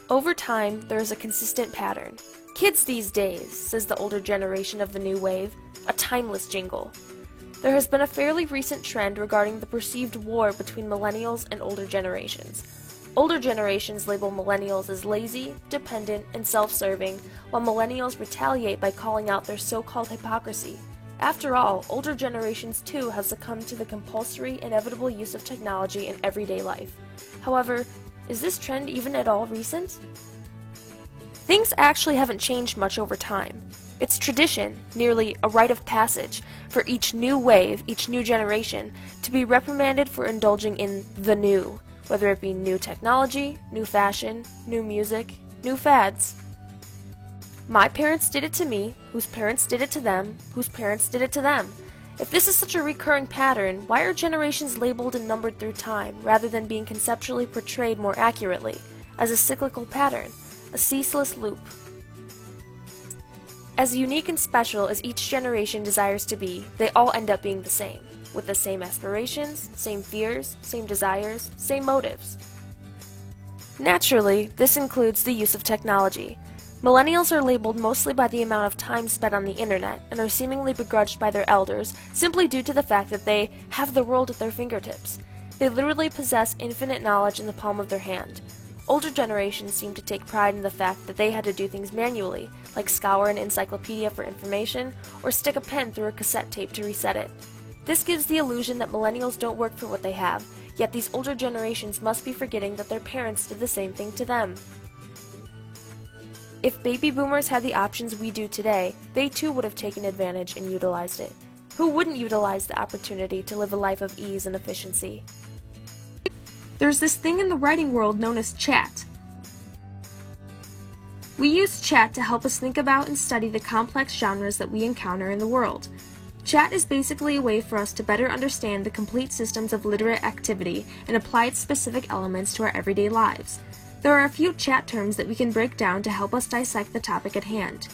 Over time, there is a consistent pattern. Kids these days, says the older generation of the new wave, a timeless jingle. There has been a fairly recent trend regarding the perceived war between millennials and older generations. Older generations label millennials as lazy, dependent, and self-serving, while millennials retaliate by calling out their so-called hypocrisy. After all, older generations too have succumbed to the compulsory, inevitable use of technology in everyday life. However, is this trend even at all recent? Things actually haven't changed much over time. It's tradition, nearly a rite of passage, for each new wave, each new generation, to be reprimanded for indulging in the new, whether it be new technology, new fashion, new music, new fads. My parents did it to me, whose parents did it to them, whose parents did it to them. If this is such a recurring pattern, why are generations labeled and numbered through time, rather than being conceptually portrayed more accurately, as a cyclical pattern, a ceaseless loop? As unique and special as each generation desires to be, they all end up being the same, with the same aspirations, same fears, same desires, same motives. Naturally, this includes the use of technology. Millennials are labeled mostly by the amount of time spent on the internet and are seemingly begrudged by their elders simply due to the fact that they have the world at their fingertips. They literally possess infinite knowledge in the palm of their hand. Older generations seem to take pride in the fact that they had to do things manually, like scour an encyclopedia for information or stick a pen through a cassette tape to reset it. This gives the illusion that millennials don't work for what they have, yet these older generations must be forgetting that their parents did the same thing to them. If baby boomers had the options we do today, they too would have taken advantage and utilized it. Who wouldn't utilize the opportunity to live a life of ease and efficiency? There's this thing in the writing world known as chat. We use chat to help us think about and study the complex genres that we encounter in the world. Chat is basically a way for us to better understand the complete systems of literate activity and apply its specific elements to our everyday lives. There are a few chat terms that we can break down to help us dissect the topic at hand.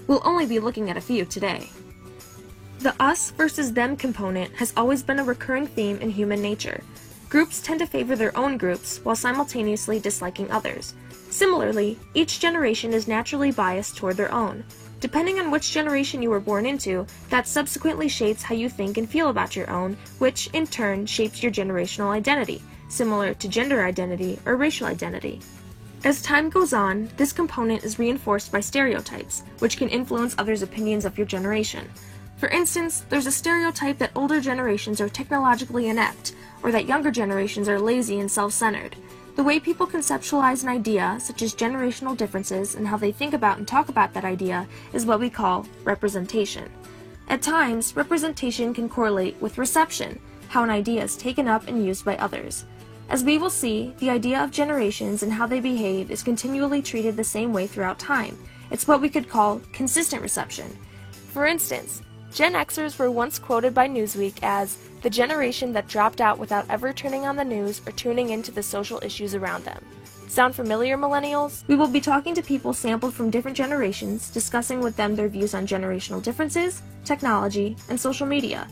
We'll only be looking at a few today. The us versus them component has always been a recurring theme in human nature. Groups tend to favor their own groups while simultaneously disliking others. Similarly, each generation is naturally biased toward their own. Depending on which generation you were born into, that subsequently shapes how you think and feel about your own, which in turn shapes your generational identity, similar to gender identity or racial identity. As time goes on, this component is reinforced by stereotypes, which can influence others' opinions of your generation. For instance, there's a stereotype that older generations are technologically inept, or that younger generations are lazy and self-centered. The way people conceptualize an idea, such as generational differences and how they think about and talk about that idea, is what we call representation. At times, representation can correlate with reception, how an idea is taken up and used by others. As we will see, the idea of generations and how they behave is continually treated the same way throughout time. It's what we could call consistent reception. For instance, Gen Xers were once quoted by Newsweek as the generation that dropped out without ever turning on the news or tuning into the social issues around them. Sound familiar, millennials? We will be talking to people sampled from different generations, discussing with them their views on generational differences, technology, and social media.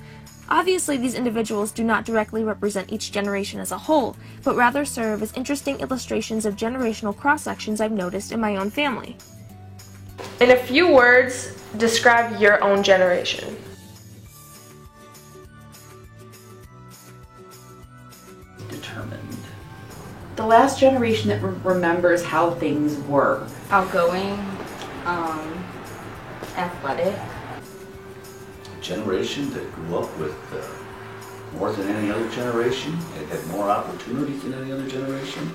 Obviously, these individuals do not directly represent each generation as a whole, but rather serve as interesting illustrations of generational cross-sections I've noticed in my own family. In a few words, describe your own generation. Determined. The last generation that remembers how things were. Outgoing, athletic. Generation that grew up with more than any other generation, had more opportunities than any other generation.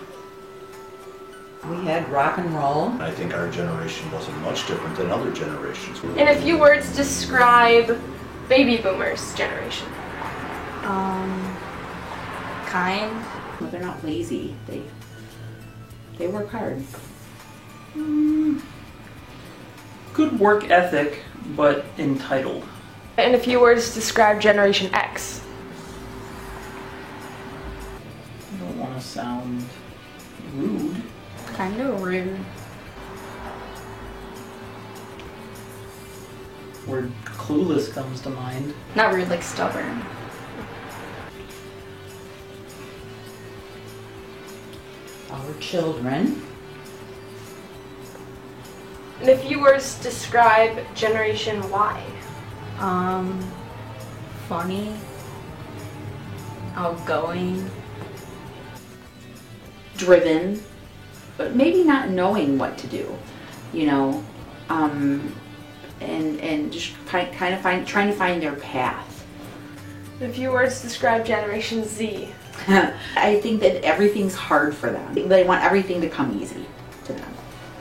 We had rock and roll. I think our generation wasn't much different than other generations. In a few words, describe baby boomers' generation. Kind. Well, they're not lazy. They work hard. Good work ethic, but entitled. In a few words, describe Generation X. I don't want to sound rude. Kind of rude. Word clueless comes to mind. Not rude, like stubborn. Our children. And if you were to describe Generation Y? Funny, outgoing, Driven, but maybe not knowing what to do, you know, and just kind of trying to find their path. If you were to describe Generation Z? I think that everything's hard for them. They want everything to come easy to them,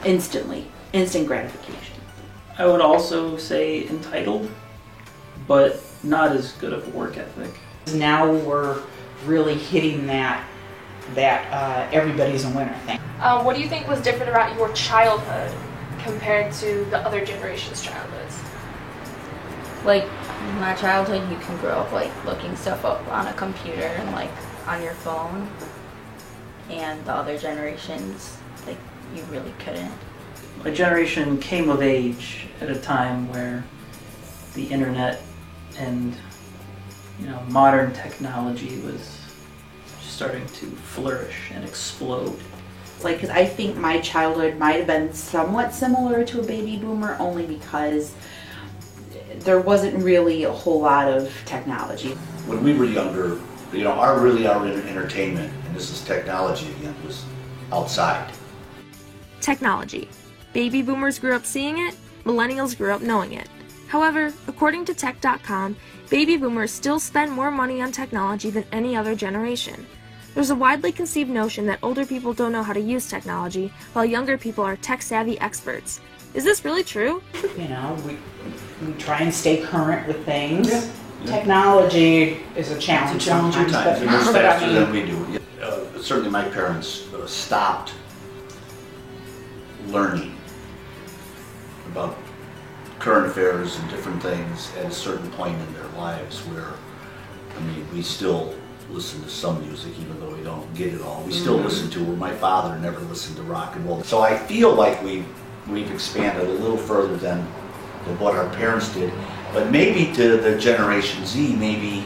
instantly, instant gratification. I would also say entitled, but not as good of a work ethic. Now we're really hitting that everybody's a winner thing. What do you think was different about your childhood compared to the other generation's childhoods? like in my childhood you can grow up like looking stuff up on a computer and like on your phone, and the other generations like you really couldn't. My generation came of age at a time where the internet and modern technology was starting to flourish and explode. Like, because I think my childhood might have been somewhat similar to a baby boomer, only because there wasn't really a whole lot of technology. When we were younger, our entertainment, and this is technology again, was outside. Technology. Baby boomers grew up seeing it, millennials grew up knowing it. However, according to Tech.com, baby boomers still spend more money on technology than any other generation. There's a widely conceived notion that older people don't know how to use technology, while younger people are tech-savvy experts. Is this really true? We try and stay current with things. Yeah. Technology is a challenge. It's a challenge at sometimes, times. It moves but faster than we do. Certainly my parents stopped learning about current affairs and different things at a certain point in their lives where, we still listen to some music even though we don't get it all. We still listen to, where my father never listened to rock and roll. So I feel like we've expanded a little further than what our parents did. But maybe to the Generation Z, maybe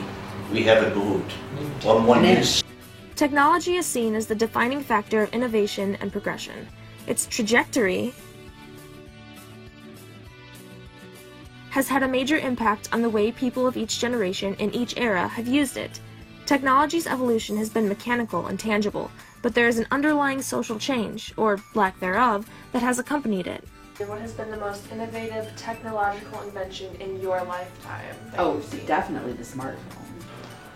we haven't moved one inch. Technology is seen as the defining factor of innovation and progression. Its trajectory has had a major impact on the way people of each generation in each era have used it. Technology's evolution has been mechanical and tangible, but there is an underlying social change, or lack thereof, that has accompanied it. What has been the most innovative technological invention in your lifetime? Oh, definitely the smartphone.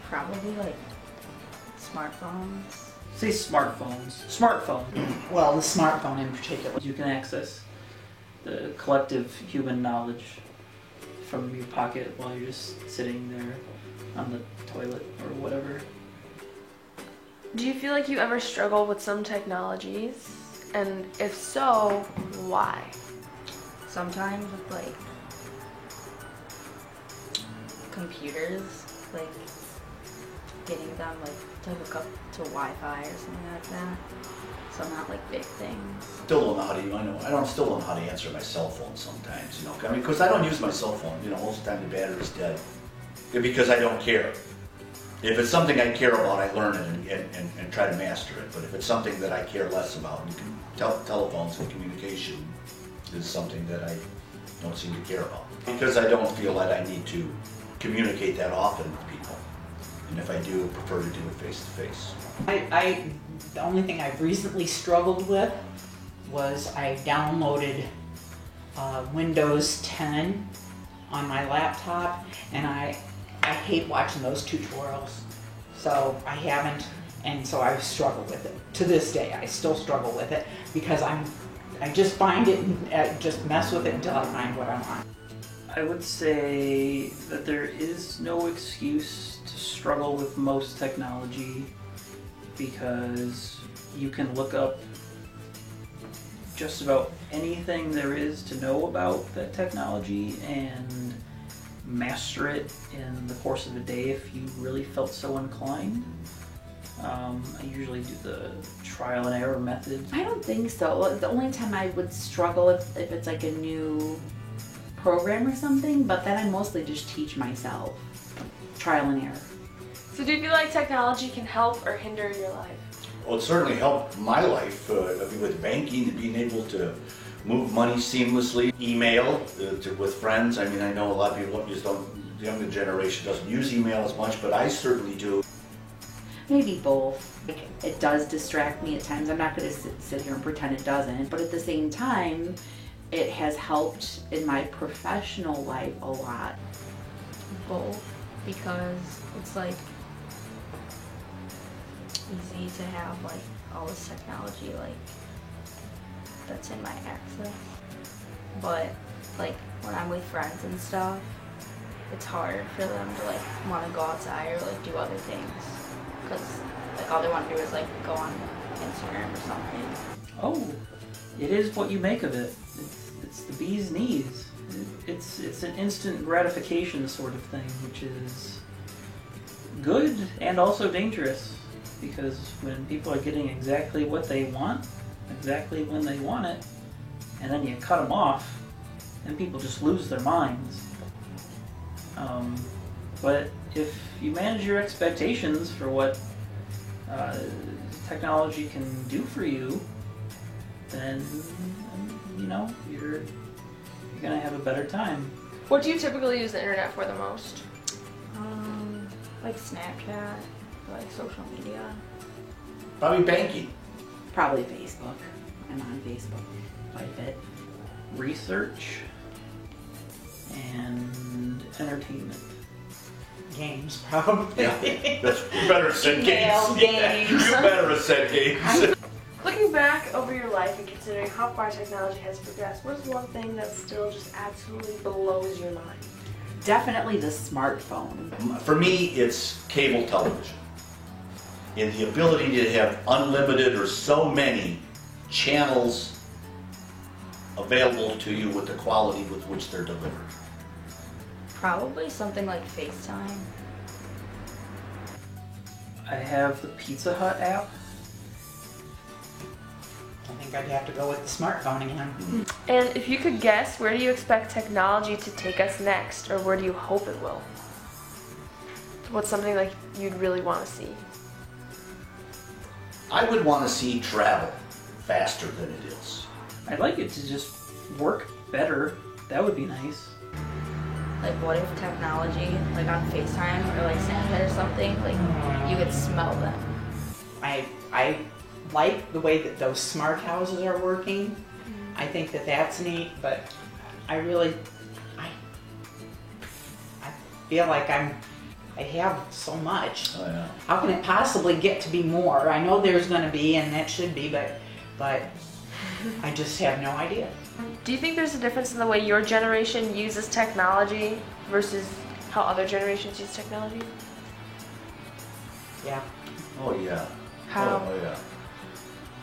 Probably like smartphones. Say smartphones. Smartphone. well, the smartphone in particular. You can access the collective human knowledge from your pocket while you're just sitting there on the toilet or whatever. Do you feel like you ever struggle with some technologies? And if so, why? Sometimes with like computers, like getting them like to hook up to Wi-Fi or something like that. So not like big things. Still don't know how to. I still don't know how to answer my cell phone sometimes. Because I don't use my cell phone. Most of the time the battery's dead. Because I don't care. If it's something I care about, I learn it and try to master it. But if it's something that I care less about, telephones and communication is something that I don't seem to care about. Because I don't feel that I need to communicate that often with people. And if I do, I prefer to do it face to face. The only thing I've recently struggled with was I downloaded Windows 10 on my laptop, and I hate watching those tutorials. So I haven't, and so I've struggled with it. To this day, I still struggle with it because I just find it and just mess with it until I find what I want. I would say that there is no excuse to struggle with most technology because you can look up just about anything there is to know about that technology and master it in the course of a day if you really felt so inclined. I usually do the trial and error method. I don't think so. The only time I would struggle if it's like a new program or something, but then I mostly just teach myself. Trial and error. So do you feel like technology can help or hinder your life? Well, it certainly helped my life with banking and being able to move money seamlessly, email with friends. I mean, I know a lot of people just don't, the younger generation doesn't use email as much, but I certainly do. Maybe both. Like, it does distract me at times. I'm not going to sit here and pretend it doesn't, but at the same time, it has helped in my professional life a lot. Both, because it's like easy to have like all this technology like that's in my access, but like when I'm with friends and stuff, it's hard for them to like want to go outside or like do other things, because like all they want to do is like go on Instagram or something. Oh, it is what you make of it. It's the bee's knees. It's an instant gratification sort of thing, which is good and also dangerous, because when people are getting exactly what they want, exactly when they want it, and then you cut them off, and people just lose their minds. But if you manage your expectations for what technology can do for you, then you know you're gonna have a better time. What do you typically use the internet for the most? Like Snapchat, like social media. Probably banking. Probably Facebook. I'm on Facebook quite a bit. Research and entertainment. Games, probably. Yeah, that's you better have said Email, games. games. You better have said games. Looking back over your life and considering how far technology has progressed, what is one thing that still just absolutely blows your mind? Definitely the smartphone. For me, it's cable television. And the ability to have unlimited or so many channels available to you with the quality with which they're delivered. Probably something like FaceTime. I have the Pizza Hut app. I think I'd have to go with the smartphone again. And if you could guess, where do you expect technology to take us next, or where do you hope it will? What's something like you'd really want to see? I would want to see travel faster than it is. I'd like it to just work better. That would be nice. Like what if technology, like on FaceTime or like Snapchat or something, like you could smell them. I like the way that those smart houses are working. I think that that's neat, but I feel like I have so much. Oh, yeah. How can it possibly get to be more? I know there's going to be, and that should be, but I just have no idea. Do you think there's a difference in the way your generation uses technology versus how other generations use technology? Yeah. Oh yeah. How? Oh yeah.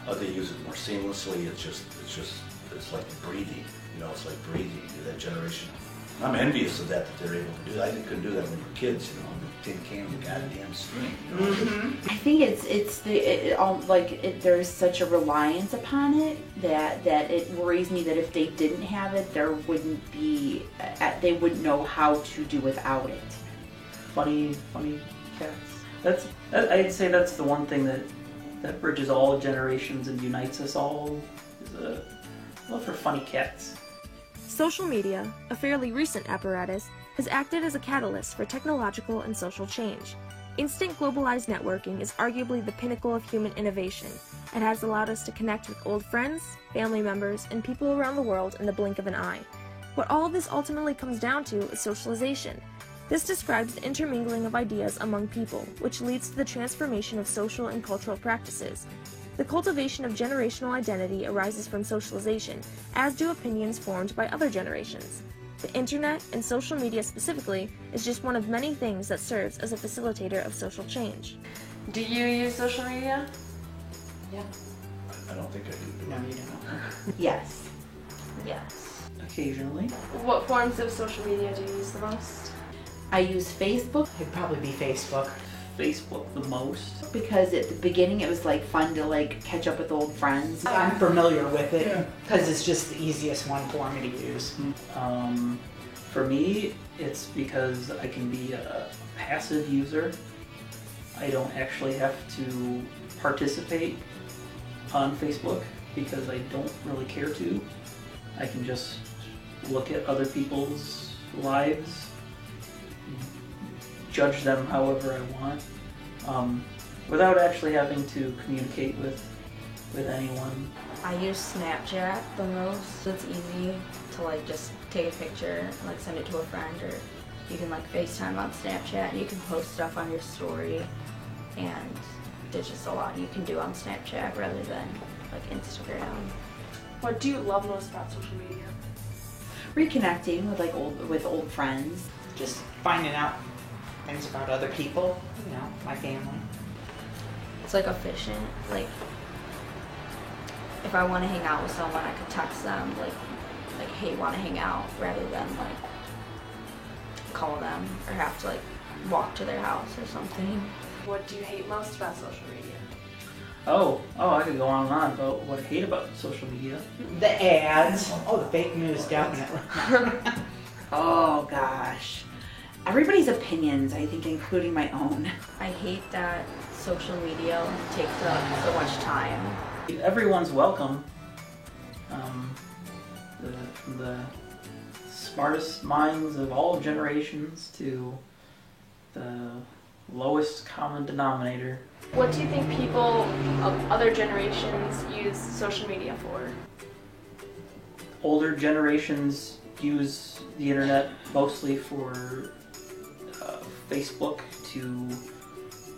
Oh, they use it more seamlessly. It's like breathing. You know, it's like breathing. That generation. I'm envious of that they're able to do that. I couldn't do that when we were kids. You know, on the tin can, the goddamn screen. You know? I think there's such a reliance upon it that it worries me that if they didn't have it, there wouldn't be, they wouldn't know how to do without it. Funny cats. I'd say that's the one thing that bridges all generations and unites us all, is a love for funny cats. Social media, a fairly recent apparatus, has acted as a catalyst for technological and social change. Instant globalized networking is arguably the pinnacle of human innovation and has allowed us to connect with old friends, family members, and people around the world in the blink of an eye. What all of this ultimately comes down to is socialization. This describes the intermingling of ideas among people, which leads to the transformation of social and cultural practices. The cultivation of generational identity arises from socialization, as do opinions formed by other generations. The internet, and social media specifically, is just one of many things that serves as a facilitator of social change. Do you use social media? Yeah. I don't think I do. No, you don't. Yes. Yes. Occasionally. What forms of social media do you use the most? I use Facebook It'd probably be Facebook. Facebook the most. because at the beginning it was like fun to like catch up with old friends. I'm familiar with it because it's just the easiest one for me to use. For me, it's because I can be a passive user. I don't actually have to participate on Facebook because I don't really care to. I can just look at other people's lives, judge them however I want, without actually having to communicate with anyone. I use Snapchat the most. It's easy to like just take a picture and like send it to a friend, or you can like FaceTime on Snapchat and you can post stuff on your story, and there's just a lot you can do on Snapchat rather than like Instagram. What do you love most about social media? Reconnecting with old friends. Just finding out things about other people, you know, my family. It's like efficient. Like if I want to hang out with someone, I could text them like hey, want to hang out, rather than like call them or have to like walk to their house or something. What do you hate most about social media? Oh, I could go on and on about what I hate about social media. The ads. Oh, the fake news, definitely. Oh gosh. Everybody's opinions, I think, including my own. I hate that social media takes up so much time. Everyone's welcome. From the smartest minds of all generations to the lowest common denominator. What do you think people of other generations use social media for? Older generations use the internet mostly for Facebook to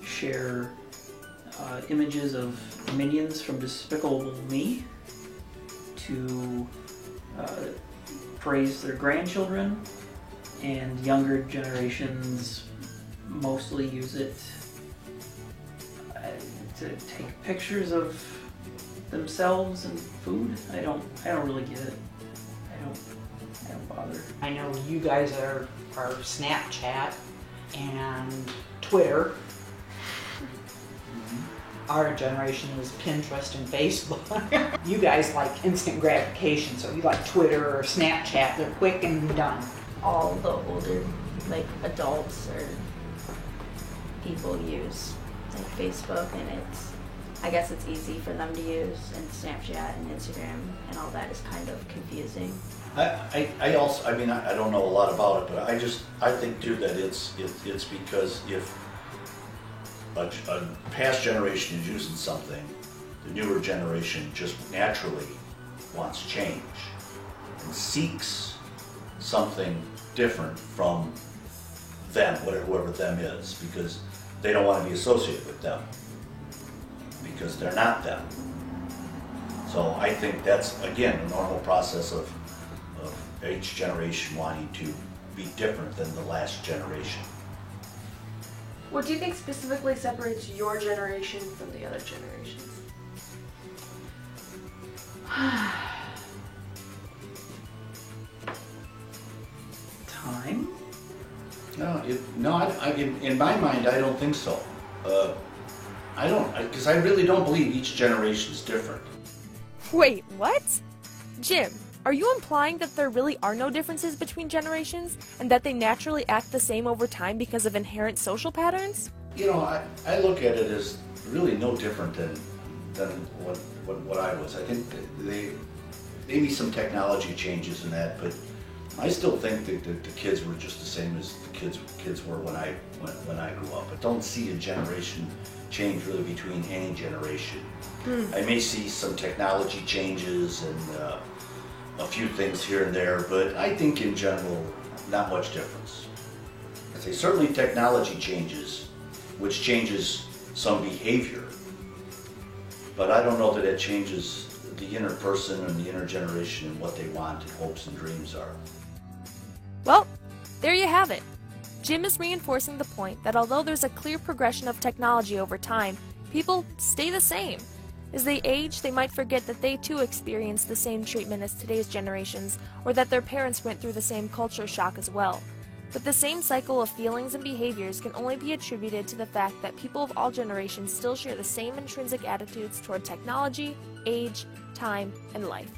share images of minions from Despicable Me, to praise their grandchildren, and younger generations mostly use it to take pictures of themselves and food. I don't really get it. I don't bother. I know you guys are Snapchat and Twitter. Our generation is Pinterest and Facebook. You guys like instant gratification, so you like Twitter or Snapchat. They're quick and done. All the older like adults or people use like Facebook, and I guess it's easy for them to use, and Snapchat and Instagram and all that is kind of confusing. I also, I mean, I don't know a lot about it, but I think too that it's because if a past generation is using something, the newer generation just naturally wants change and seeks something different from them, whoever them is, because they don't want to be associated with them, because they're not them. So I think that's, again, a normal process of each generation wanting to be different than the last generation. What do you think specifically separates your generation from the other generations? Time? In my mind, I don't think so. Because I really don't believe each generation is different. Wait, what? Jim, are you implying that there really are no differences between generations, and that they naturally act the same over time because of inherent social patterns? You know, I look at it as really no different than what I was. I think that maybe some technology changes in that, but I still think that the kids were just the same as the kids were when I grew up. I don't see a generation change really between any generation. I may see some technology changes and a few things here and there, but I think in general, not much difference. I say certainly technology changes, which changes some behavior, but I don't know that it changes the inner person and the inner generation and what they want and hopes and dreams are. Well, there you have it. Jim is reinforcing the point that although there's a clear progression of technology over time, people stay the same. As they age, they might forget that they too experienced the same treatment as today's generations, or that their parents went through the same culture shock as well. But the same cycle of feelings and behaviors can only be attributed to the fact that people of all generations still share the same intrinsic attitudes toward technology, age, time, and life.